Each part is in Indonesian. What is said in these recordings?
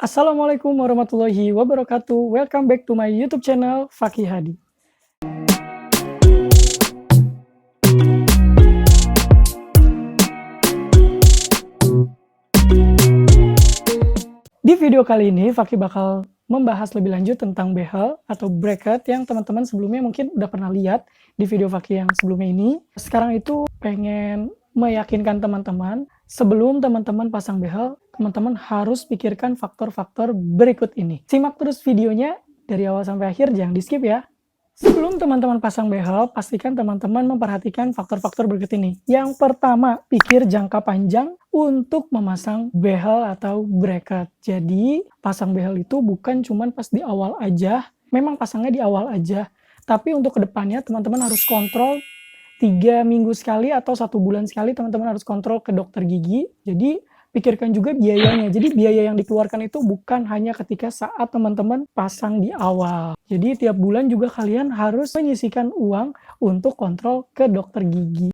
Assalamualaikum warahmatullahi wabarakatuh. Welcome back to my YouTube channel Fakih Hadi. Di video kali ini Fakih bakal membahas lebih lanjut tentang behel atau bracket yang teman-teman sebelumnya mungkin udah pernah lihat di video Fakih yang sebelumnya ini. Sekarang itu pengen meyakinkan teman-teman, sebelum teman-teman pasang behel, teman-teman harus pikirkan faktor-faktor berikut ini. Simak terus videonya dari awal sampai akhir, jangan di skip ya. Sebelum teman-teman pasang behel, pastikan teman-teman memperhatikan faktor-faktor berikut ini. Yang pertama, pikir jangka panjang untuk memasang behel atau bracket. Jadi, pasang behel itu bukan cuma pas di awal aja, memang pasangnya di awal aja. Tapi untuk kedepannya, teman-teman harus kontrol 3 minggu sekali atau 1 bulan sekali teman-teman harus kontrol ke dokter gigi. Jadi pikirkan juga biayanya. Jadi biaya yang dikeluarkan itu bukan hanya ketika saat teman-teman pasang di awal. Jadi tiap bulan juga kalian harus menyisihkan uang untuk kontrol ke dokter gigi.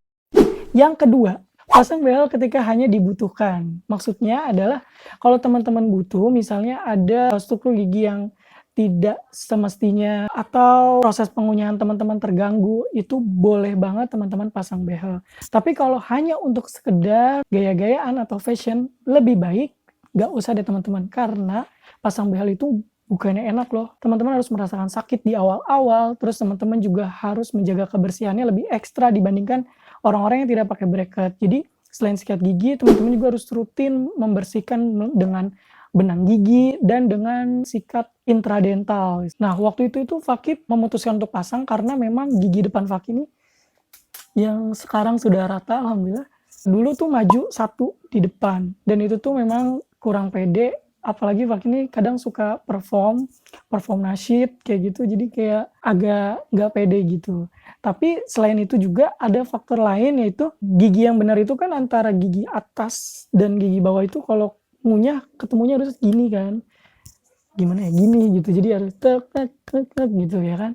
Yang kedua, pasang behel ketika hanya dibutuhkan. Maksudnya adalah kalau teman-teman butuh, misalnya ada struktur gigi yang tidak semestinya atau proses pengunyahan teman-teman terganggu, itu boleh banget teman-teman pasang behel. Tapi kalau hanya untuk sekedar gaya-gayaan atau fashion, lebih baik nggak usah deh teman-teman. Karena pasang behel itu bukannya enak loh. Teman-teman harus merasakan sakit di awal-awal, terus teman-teman juga harus menjaga kebersihannya lebih ekstra dibandingkan orang-orang yang tidak pakai bracket. Jadi selain sikat gigi, teman-teman juga harus rutin membersihkan dengan benang gigi dan dengan sikat intradental. Nah, waktu itu Fakih memutuskan untuk pasang karena memang gigi depan Fakih ini yang sekarang sudah rata, alhamdulillah. Dulu tuh maju satu di depan dan itu tuh memang kurang pede. Apalagi Fakih ini kadang suka perform nasyid kayak gitu, jadi kayak agak nggak pede gitu. Tapi selain itu juga ada faktor lain, yaitu gigi yang benar itu kan antara gigi atas dan gigi bawah itu kalau ngunyah ketemunya harus gini kan, gimana ya, gini gitu, jadi harus tek tek tek tek gitu ya kan.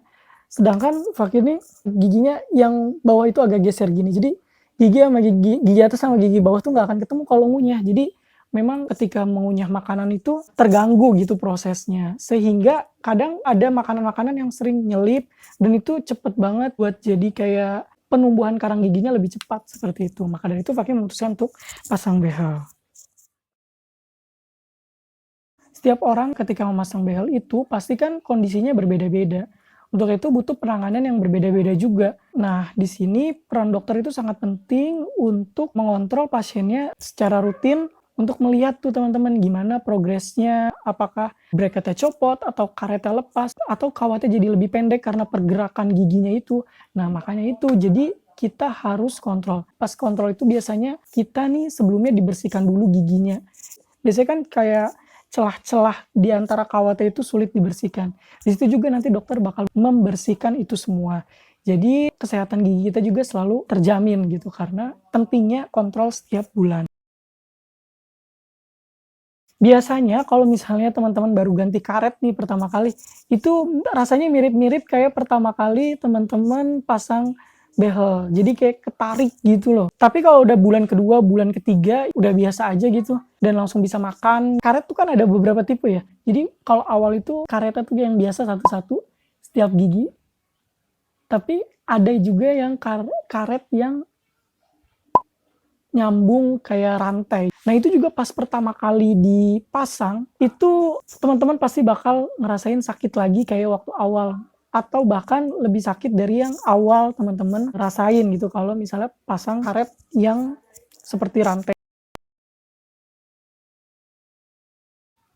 Sedangkan Fakih ini giginya yang bawah itu agak geser gini, jadi gigi atas sama gigi bawah tuh nggak akan ketemu kalau ngunyah. Jadi memang ketika mengunyah makanan itu terganggu gitu prosesnya, sehingga kadang ada makanan-makanan yang sering nyelip dan itu cepet banget buat jadi kayak penumbuhan karang giginya lebih cepat seperti itu. Maka dari itu Fakih memutuskan untuk pasang behel. Setiap orang ketika memasang behel itu pasti kan kondisinya berbeda-beda. Untuk itu butuh penanganan yang berbeda-beda juga. Nah, di sini peran dokter itu sangat penting untuk mengontrol pasiennya secara rutin untuk melihat tuh teman-teman gimana progresnya, apakah bracketnya copot atau karetnya lepas atau kawatnya jadi lebih pendek karena pergerakan giginya itu. Nah, makanya itu jadi kita harus kontrol. Pas kontrol itu biasanya kita nih sebelumnya dibersihkan dulu giginya. Biasanya kan kayak celah-celah di antara kawatnya itu sulit dibersihkan. Di situ juga nanti dokter bakal membersihkan itu semua. Jadi kesehatan gigi kita juga selalu terjamin gitu karena pentingnya kontrol setiap bulan. Biasanya kalau misalnya teman-teman baru ganti karet nih pertama kali, itu rasanya mirip-mirip kayak pertama kali teman-teman pasang behel. Jadi kayak ketarik gitu loh. Tapi kalau udah bulan kedua, bulan ketiga udah biasa aja gitu dan langsung bisa makan. Karet tuh kan ada beberapa tipe ya. Jadi kalau awal itu karetnya tuh yang biasa satu-satu setiap gigi. Tapi ada juga yang karet yang nyambung kayak rantai. Nah itu juga pas pertama kali dipasang, itu teman-teman pasti bakal ngerasain sakit lagi kayak waktu awal. Atau bahkan lebih sakit dari yang awal teman-teman rasain gitu kalau misalnya pasang karet yang seperti rantai.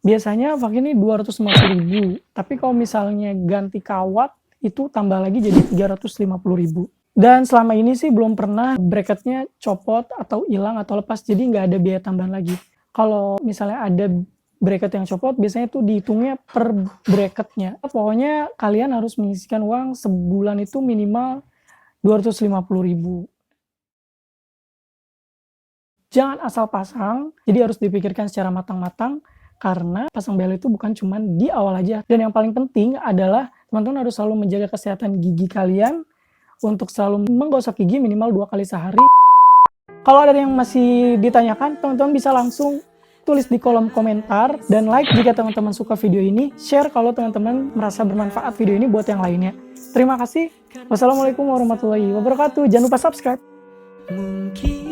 Biasanya Fakih ini 250.000, tapi kalau misalnya ganti kawat itu tambah lagi jadi 350.000. Dan selama ini sih belum pernah bracketnya copot atau hilang atau lepas, jadi nggak ada biaya tambahan lagi. Kalau misalnya ada bracket yang copot, biasanya itu dihitungnya per bracketnya. Pokoknya kalian harus menyisihkan uang sebulan itu minimal 250.000. Jangan asal pasang, jadi harus dipikirkan secara matang-matang, karena pasang behel itu bukan cuma di awal aja. Dan yang paling penting adalah teman-teman harus selalu menjaga kesehatan gigi kalian, untuk selalu menggosok gigi minimal 2 kali sehari. Kalau ada yang masih ditanyakan, teman-teman bisa langsung tulis di kolom komentar, dan like jika teman-teman suka video ini, share kalau teman-teman merasa bermanfaat video ini buat yang lainnya. Terima kasih. Wassalamualaikum warahmatullahi wabarakatuh. Jangan lupa subscribe. Mungkin